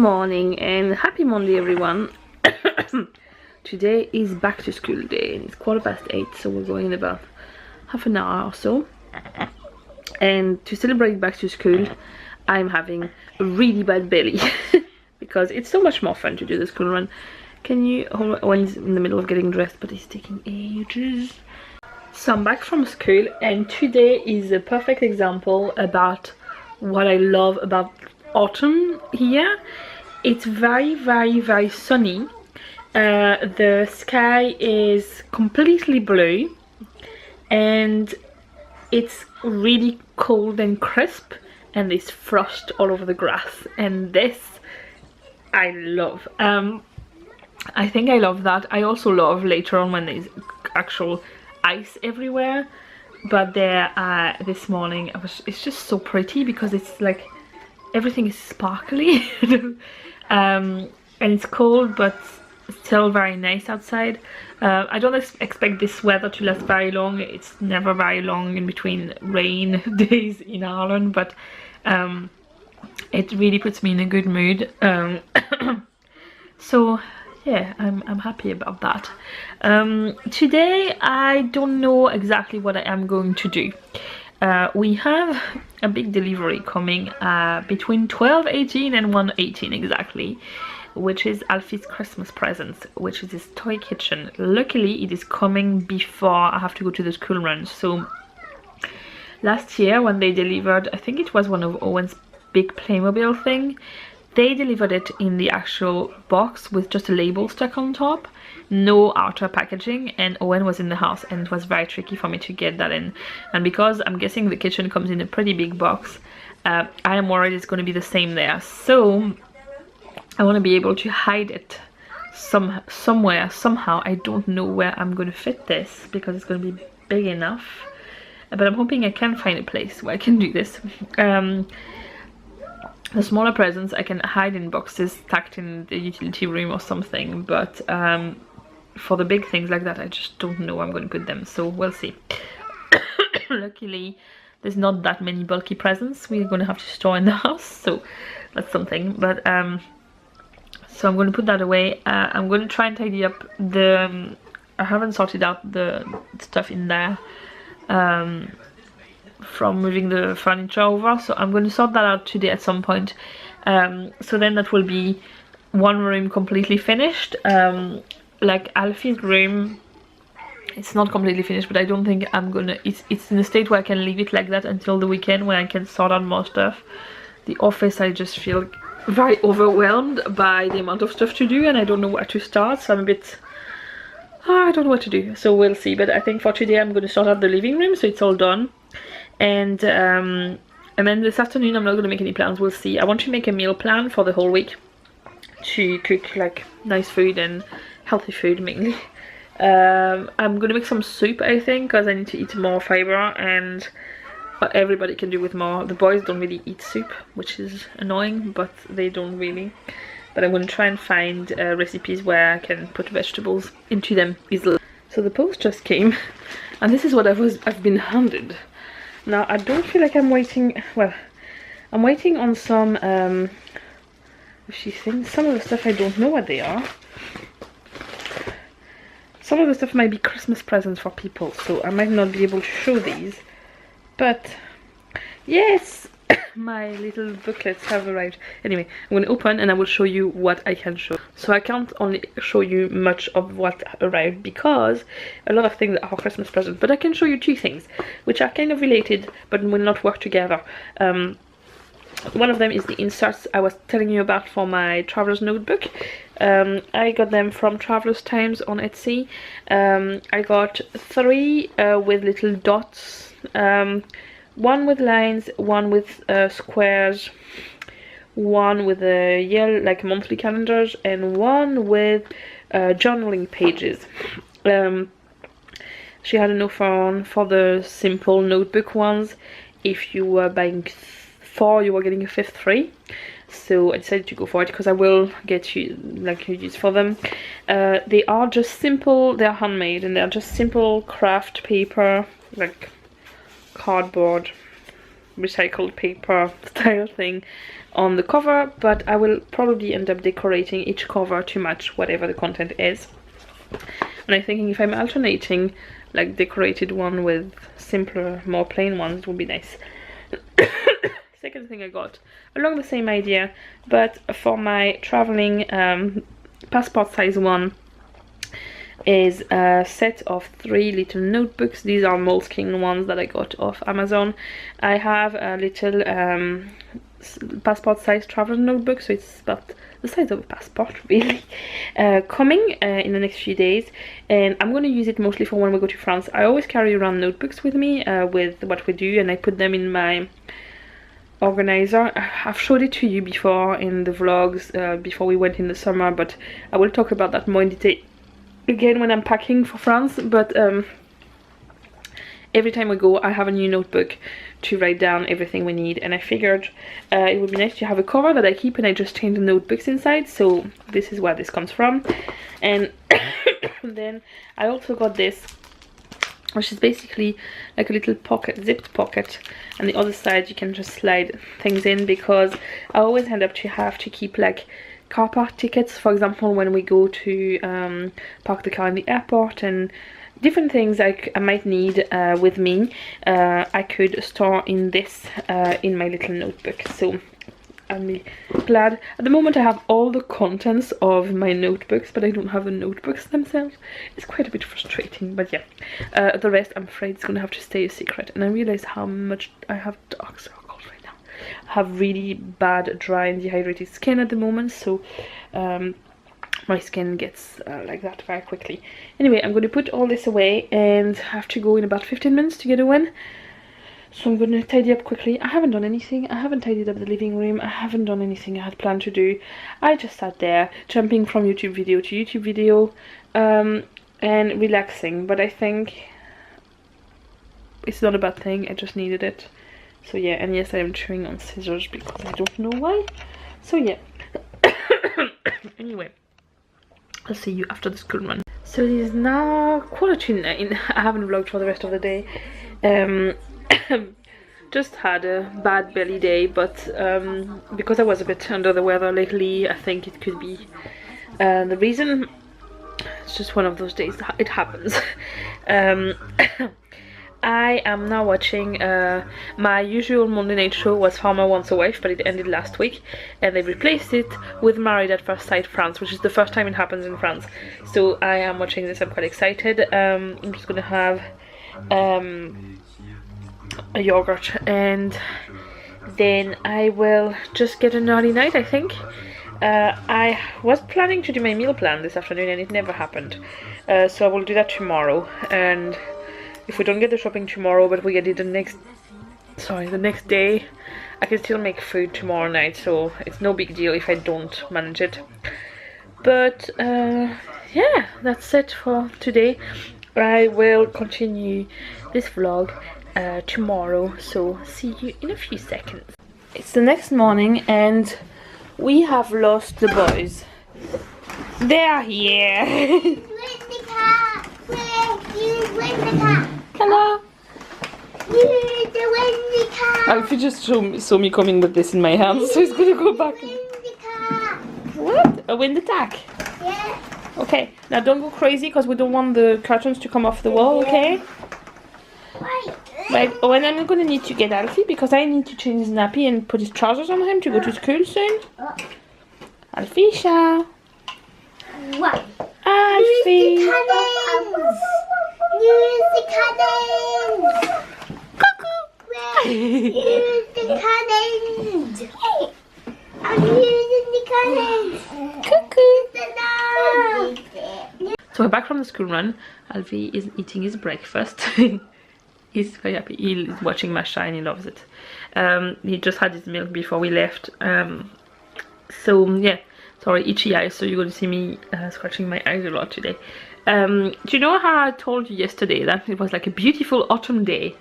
morning and happy Monday, everyone. Today is back to school day and it's 8:15, so we're going in about half an hour or so. And to celebrate back to school, I'm having a really bad belly because it's so much more fun to do the school run. Can you hold on? One's in the middle of getting dressed, but it's taking ages. So I'm back from school, and today is a perfect example about what I love about autumn here. It's very sunny. The sky is completely blue and it's really cold and crisp, and there's frost all over the grass, and this I love. I think I love that. I also love later on when there's actual ice everywhere, but there this morning it's just so pretty because it's like everything is sparkly. And it's cold but still very nice outside. I don't expect this weather to last very long. It's never very long in between rain days in Ireland, but it really puts me in a good mood. So yeah, I'm happy about that. Today I don't know exactly what I am going to do. We have a big delivery coming between 12:18 and 1:18 exactly, which is Alfie's Christmas presents, which is his toy kitchen. Luckily it is coming before I have to go to the school run. So last year when they delivered, I think it was one of Owen's big Playmobil thing, they delivered it in the actual box with just a label stuck on top, no outer packaging, and Owen was in the house and it was very tricky for me to get that in. And because I'm guessing the kitchen comes in a pretty big box, I am worried it's going to be the same there. So I want to be able to hide it somewhere, somehow. I don't know where I'm going to fit this because it's going to be big enough, but I'm hoping I can find a place where I can do this. The smaller presents I can hide in boxes stacked in the utility room or something, but for the big things like that I just don't know where I'm going to put them, so we'll see. Luckily there's not that many bulky presents we're going to have to store in the house, so that's something. But so I'm going to put that away. I'm going to try and tidy up the I haven't sorted out the stuff in there from moving the furniture over, so I'm going to sort that out today at some point. So then that will be one room completely finished. Like Alfie's room, it's not completely finished, but I don't think I'm gonna, it's in a state where I can leave it like that until the weekend when I can sort out more stuff. The office, I just feel very overwhelmed by the amount of stuff to do and I don't know where to start, so I'm a bit I don't know what to do, so we'll see. But I think for today I'm going to sort out the living room so it's all done. And then this afternoon I'm not going to make any plans, we'll see. I want to make a meal plan for the whole week to cook like nice food and healthy food mainly. I'm going to make some soup, I think, because I need to eat more fiber, and what everybody can do with more. The boys don't really eat soup, which is annoying, but they don't really. But I'm going to try and find recipes where I can put vegetables into them easily. So the post just came and this is what I've been handed. Now I don't feel like I'm waiting, well, I'm waiting on some some of the stuff I don't know what they are. Some of the stuff might be Christmas presents for people, so I might not be able to show these, but yes, my little booklets have arrived. Anyway, I'm going to open and I will show you what I can show. So I can't only show you much of what arrived because a lot of things are Christmas presents, but I can show you two things which are kind of related but will not work together. One of them is the inserts I was telling you about for my traveler's notebook. I got them from Traveler's Times on Etsy. I got 3 with little dots, one with lines, one with squares, one with yellow like monthly calendars, and one with journaling pages. She had an offer on for the simple notebook ones. If you were buying 4, you were getting a 5th free. So I decided to go for it because I will get you like use for them. They are just simple, they're handmade, and they're just simple craft paper, like cardboard recycled paper style thing on the cover, but I will probably end up decorating each cover to match whatever the content is. And I'm thinking if I'm alternating like decorated one with simpler, more plain ones, it would be nice. Second thing I got along the same idea, but for my traveling passport size one, is a set of 3 little notebooks. These are Moleskine ones that I got off Amazon. I have a little passport size travel notebook, so it's about the size of a passport really, coming in the next few days, and I'm going to use it mostly for when we go to France. I always carry around notebooks with me with what we do, and I put them in my organizer. I've showed it to you before in the vlogs before we went in the summer, but I will talk about that more in detail again when I'm packing for France. But every time we go I have a new notebook to write down everything we need, and I figured it would be nice to have a cover that I keep and I just change the notebooks inside. So this is where this comes from. And then I also got this, which is basically like a little pocket, zipped pocket, and the other side you can just slide things in, because I always end up to have to keep like car park tickets, for example, when we go to park the car in the airport, and different things I might need with me. I could store in this in my little notebook. So I'm glad. At the moment I have all the contents of my notebooks, but I don't have the notebooks themselves. It's quite a bit frustrating, but yeah. The rest I'm afraid is going to have to stay a secret. And I realize how much I have dark circles right now. I have really bad dry and dehydrated skin at the moment, so my skin gets like that very quickly. Anyway, I'm going to put all this away and have to go in about 15 minutes to get a win. So I'm going to tidy up quickly. I haven't done anything. I haven't tidied up the living room. I haven't done anything I had planned to do. I just sat there jumping from YouTube video to YouTube video and relaxing. But I think it's not a bad thing. I just needed it. So yeah, and yes, I am chewing on scissors because I don't know why. So yeah. Anyway, I'll see you after the school run. So it is now 9:15. I haven't vlogged for the rest of the day. Just had a bad belly day, but because I was a bit under the weather lately, I think it could be the reason. It's just one of those days. It happens. I am now watching my usual Monday night show was Farmer Wants a Wife, but it ended last week, and they replaced it with Married at First Sight France, which is the first time it happens in France. So I am watching this. I'm quite excited. I'm just gonna have a yogurt, and then I will just get an early night, I think. I was planning to do my meal plan this afternoon and it never happened, so I will do that tomorrow. And if we don't get the shopping tomorrow but we get it the next day, I can still make food tomorrow night, so it's no big deal if I don't manage it. But yeah, that's it for today. I will continue this vlog tomorrow, so see you in a few seconds. It's the next morning and we have lost the boys. They are here. Where's the cat? Where's the cat? Hello. Where's the cat? Alfie just saw me coming with this in my hands, so he's gonna go back. Where's the cat? What? A wind attack? Yeah. Okay, now don't go crazy because we don't want the curtains to come off the wall, okay? Wait. Right, oh, and I'm gonna need to get Alfie because I need to change his nappy and put his trousers on him to go to school soon. Alfisha. What? Alfie. Use the cuttings. Cuckoo. Use the cuttings. I'm using the cuttings. Cuckoo. So we're back from the school run. Alfie is eating his breakfast. He's very happy. He is watching Masha and he loves it. He just had his milk before we left. So yeah, sorry, itchy eyes, so you're going to see me scratching my eyes a lot today. Do you know how I told you yesterday that it was like a beautiful autumn day?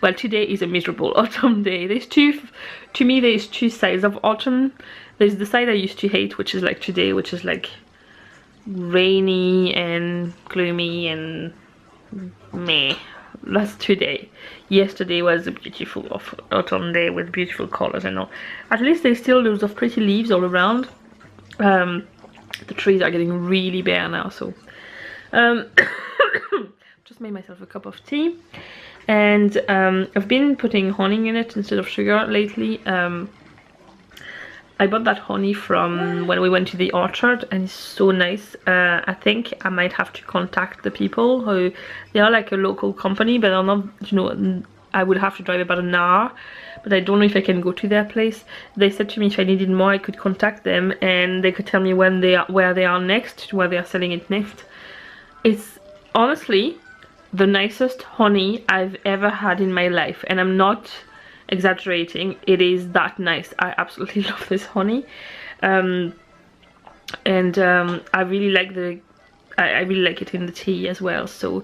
Well, today is a miserable autumn day. There's to me there's two sides of autumn. There's the side I used to hate, which is like today, which is like rainy and gloomy and meh. that's today. Yesterday was a beautiful autumn day with beautiful colors and all. At least there's still loads of pretty leaves all around. The trees are getting really bare now, so just made myself a cup of tea, and I've been putting honey in it instead of sugar lately. I bought that honey from when we went to the orchard, and it's so nice. I think I might have to contact the people who, they are like a local company, but I'm not, you know, I would have to drive about an hour, but I don't know if I can go to their place. They said to me if I needed more I could contact them, and they could tell me when they are, where they are next, where they are selling it next. It's honestly the nicest honey I've ever had in my life, and I'm not exaggerating. It is that nice. I absolutely love this honey, and I really like the I really like it in the tea as well, so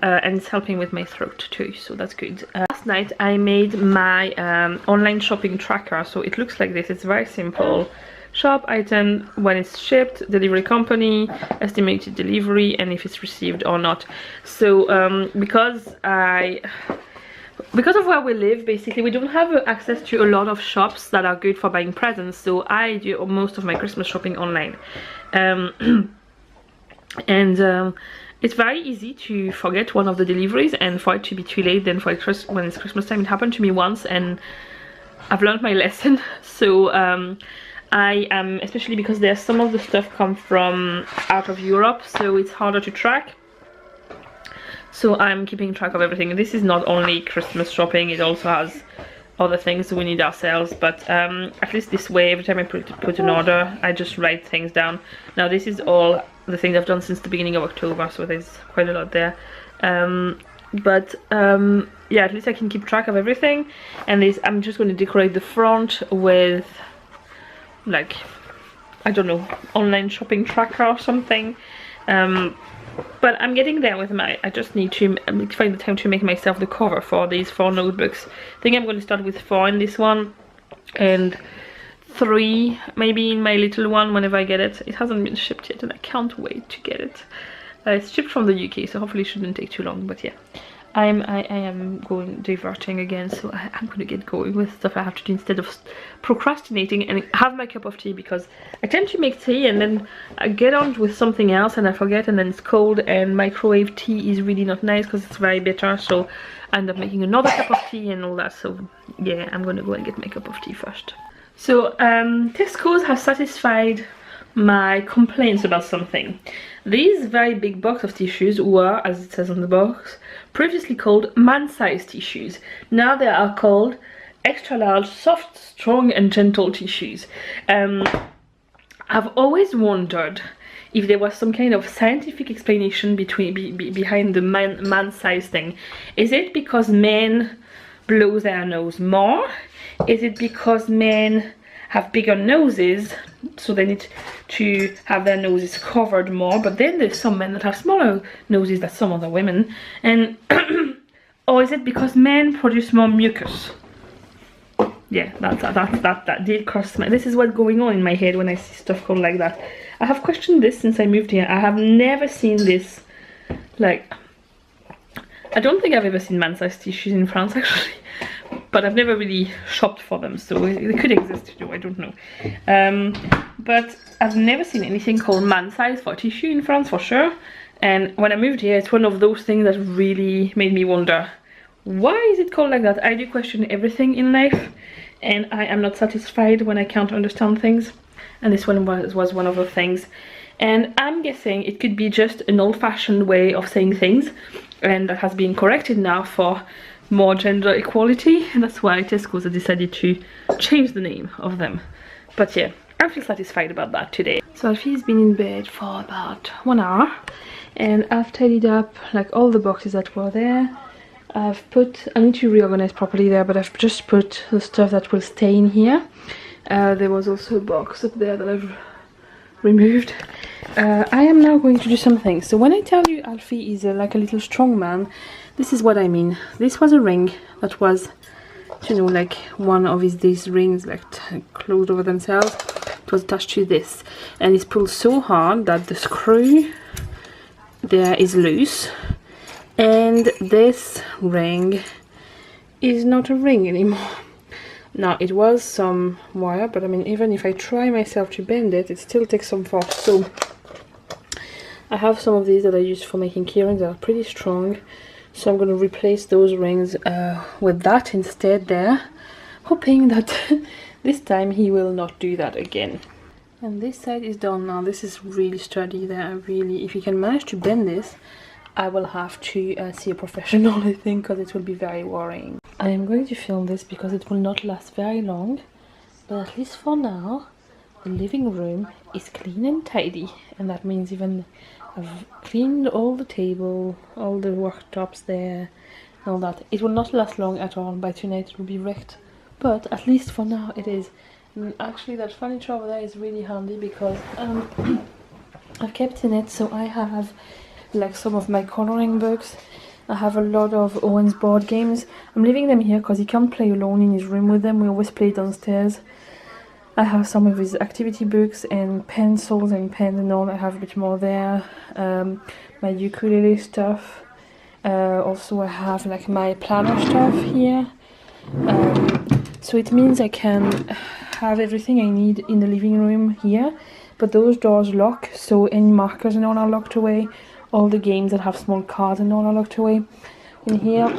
and it's helping with my throat too, so that's good. Last night I made my online shopping tracker, so it looks like this. It's very simple. Shop item, when it's shipped, delivery company, estimated delivery, and if it's received or not. So because of where we live, basically we don't have access to a lot of shops that are good for buying presents, so I do most of my Christmas shopping online. It's very easy to forget one of the deliveries and for it to be too late. Then for when it's Christmas time, it happened to me once and I've learned my lesson. So I am, especially because there's some of the stuff come from out of Europe, so it's harder to track. So I'm keeping track of everything. This is not only Christmas shopping, it also has other things we need ourselves, but at least this way, every time I put an order, I just write things down. Now this is all the things I've done since the beginning of October, so there's quite a lot there. Yeah, at least I can keep track of everything. And this, I'm just going to decorate the front with, like, I don't know, online shopping tracker or something. But I'm getting there with my, I just need to find the time to make myself the cover for these 4 notebooks. I think I'm going to start with 4 in this one and 3 maybe in my little one whenever I get it. It hasn't been shipped yet and I can't wait to get it. It's shipped from the UK, so hopefully it shouldn't take too long, but yeah. I am going diverting again, so I'm going to get going with stuff I have to do instead of procrastinating and have my cup of tea, because I tend to make tea and then I get on with something else and I forget, and then it's cold, and microwave tea is really not nice because it's very bitter, so I end up making another cup of tea and all that. So yeah, I'm going to go and get my cup of tea first. So Tesco's has satisfied my complaints about something. These very big box of tissues were, as it says on the box, previously called man-sized tissues. Now they are called extra large, soft, strong and gentle tissues. I've always wondered if there was some kind of scientific explanation behind the man-sized thing. Is it because men blow their nose more? Is it because men have bigger noses, so they need to have their noses covered more? But then there's some men that have smaller noses than some other women, and or is it because men produce more mucus? Yeah, that did cross my, this is what's going on in my head when I see stuff called like that. I have questioned this since I moved here. I have never seen this, like, I don't think I've ever seen man-sized tissues in France actually, but I've never really shopped for them, so they could exist too, I don't know. But I've never seen anything called man-size for tissue in France for sure, and when I moved here it's one of those things that really made me wonder, why is it called like that? I do question everything in life, and I am not satisfied when I can't understand things, and this one was one of the things. And I'm guessing it could be just an old-fashioned way of saying things, and that has been corrected now for more gender equality, and that's why Tesco's have decided to change the name of them. But yeah, I feel satisfied about that today. So Alfie's been in bed for about 1 hour, and I've tidied up like all the boxes that were there. I've put, I need to reorganize properly there, but I've just put the stuff that will stay in here. There was also a box up there that I've removed. I am now going to do something. So when I tell you Alfie is like a little strong man, this is what I mean. This was a ring that was, you know, like one of these rings like closed over themselves. It was attached to this, and it's pulled so hard that the screw there is loose, And this ring is not a ring anymore. Now it was some wire, but I mean, even if I try myself to bend it, it still takes some force. So I have some of these that I use for making keyrings that are pretty strong. So I'm going to replace those rings with that instead there, hoping that this time he will not do that again. And this side is done now. This is really sturdy there. Really, if you can manage to bend this, I will have to see a professional, I think, because it will be very worrying. I am going to film this because it will not last very long, but at least for now, the living room is clean and tidy, and that means even I've cleaned all the table, all the worktops there, and all that. It will not last long at all. By tonight it will be wrecked, but at least for now it is. And actually that furniture over there is really handy because I've kept in it, so I have like some of my coloring books. I have a lot of Owen's board games. I'm leaving them here because he can't play alone in his room with them. We always play downstairs. I have some of his activity books and pencils and pens and all. I have a bit more there. My ukulele stuff. Also I have like my planner stuff here. So it means I can have everything I need in the living room here. But those doors lock, so any markers and all are locked away. All the games that have small cards and all are locked away. In here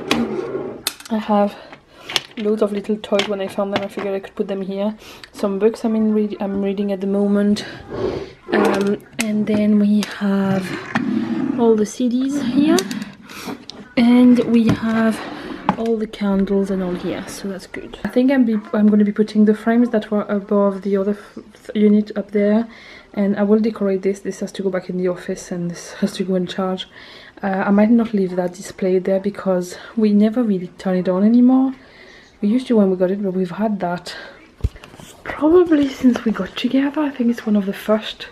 I have loads of little toys. When I found them I figured I could put them here. Some books I'm reading at the moment. And then we have all the CDs here. And we have all the candles and all here, so that's good. I think I'm going to be putting the frames that were above the other unit up there. And I will decorate this. This has to go back in the office and this has to go in charge. I might not leave that displayed there because we never really turn it on anymore. We used to when we got it, but we've had that probably since we got together. I think it's one of the first.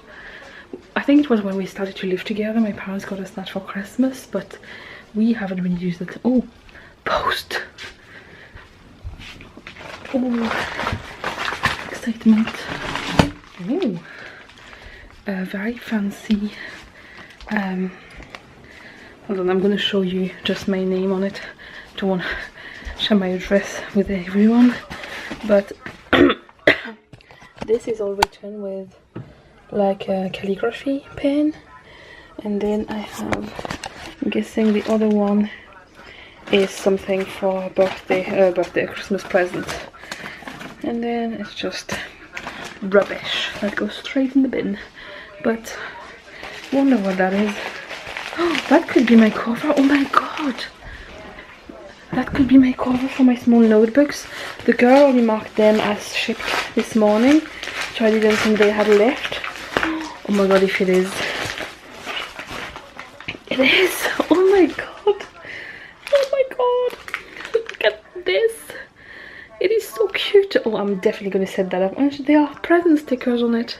I think it was when we started to live together. My parents got us that for Christmas, but we haven't really used it. Oh, post. Oh, excitement. Oh. Very fancy. Hold on, I'm going to show you just my name on it. Don't want to share my address with everyone, but this is all written with like a calligraphy pen, and then I have, I'm guessing the other one is something for a birthday Christmas present, and then it's just rubbish that goes straight in the bin. But wonder what that is. Oh, that could be my cover. Oh my god, that could be my cover for my small notebooks. The girl only marked them as shipped this morning, so I didn't think they had left. Oh my god, if it is, it is. Oh my god, oh my god, look at this. It is so cute. Oh, I'm definitely going to set that up. And there are present stickers on it.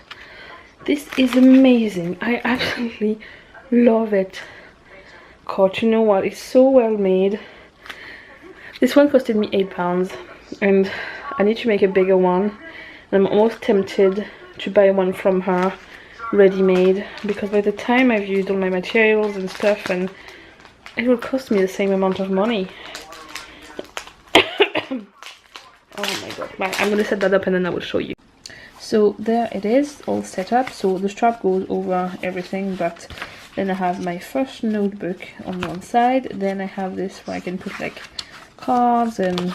This is amazing. I absolutely love it. God, you know what? It's so well made. This one costed me £8 and I need to make a bigger one. And I'm almost tempted to buy one from her ready-made, because by the time I've used all my materials and stuff, and it will cost me the same amount of money. Oh my god. I'm going to set that up and then I will show you. So there it is, all set up. So the strap goes over everything, but then I have my first notebook on one side. Then I have this where I can put like cards and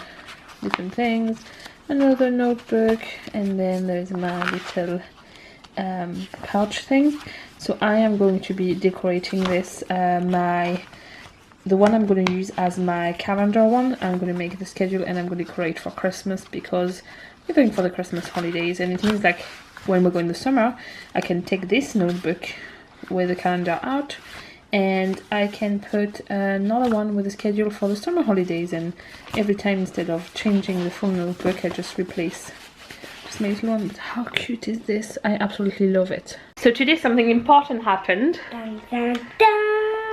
different things. Another notebook, and then there's my little pouch thing. So I am going to be decorating this. The one I'm going to use as my calendar one, I'm going to make the schedule and I'm going to decorate for Christmas, because we're going for the Christmas holidays, and it means like when we're going the summer, I can take this notebook with the calendar out and I can put another one with a schedule for the summer holidays, and every time instead of changing the full notebook I just replace just my little one. But how cute is this? I absolutely love it. So today something important happened. Dun, dun, dun.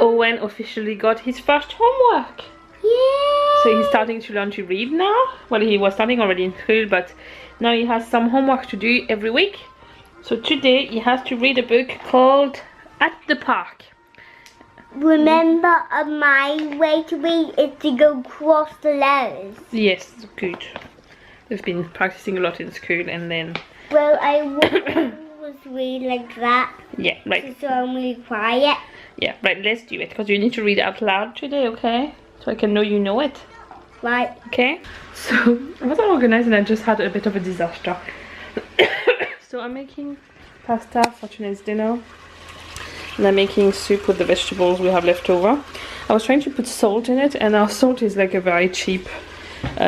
Owen officially got his first homework. Yeah. So he's starting to learn to read now. Well, he was starting already in school, but now he has some homework to do every week. So today he has to read a book called At the Park. remember my way to read is to go across the letters. Yes, good. We've been practicing a lot in school and then... Well, I was read like that. Yeah, right. So I'm really quiet. Yeah, right, let's do it. Because you need to read out loud today, okay? So I can know you know it. Right. Okay? So, I wasn't organized and I just had a bit of a disaster. So I'm making pasta for today's dinner. And I'm making soup with the vegetables we have left over. I was trying to put salt in it, and our salt is like a very cheap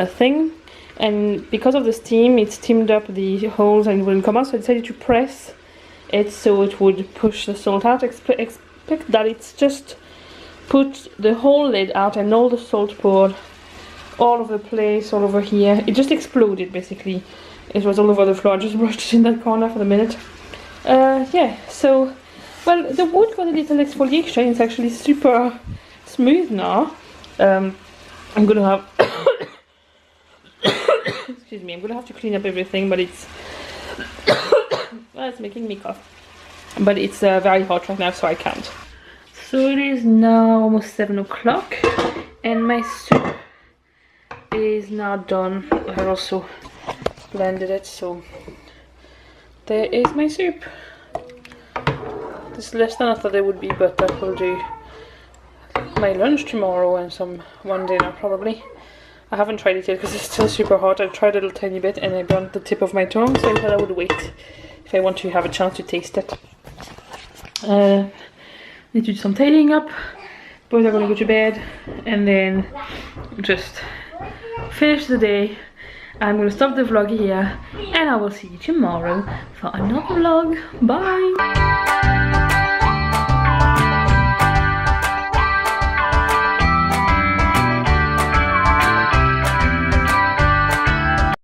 thing. And because of the steam, it steamed up the holes and it wouldn't come out, so I decided to press it so it would push the salt out. Expect that it's just put the whole lid out and all the salt poured all over the place, all over here. It just exploded basically. It was all over the floor. I just brushed it in that corner for the minute. Yeah, so... Well, the wood got a little exfoliation. It's actually super smooth now. I'm gonna have excuse me, I'm gonna have to clean up everything, but it's well, it's making me cough. But it's very hot right now, so I can't. So it is now almost 7 o'clock, and my soup is now done. I also blended it, so there is my soup. It's less than I thought it would be, but that will do my lunch tomorrow and one dinner probably. I haven't tried it yet because it's still super hot. I tried a little tiny bit and I burned the tip of my tongue, so I thought I would wait if I want to have a chance to taste it. Need to do some tidying up. Boys are going to go to bed and then just finish the day. I'm going to stop the vlog here and I will see you tomorrow for another vlog. Bye!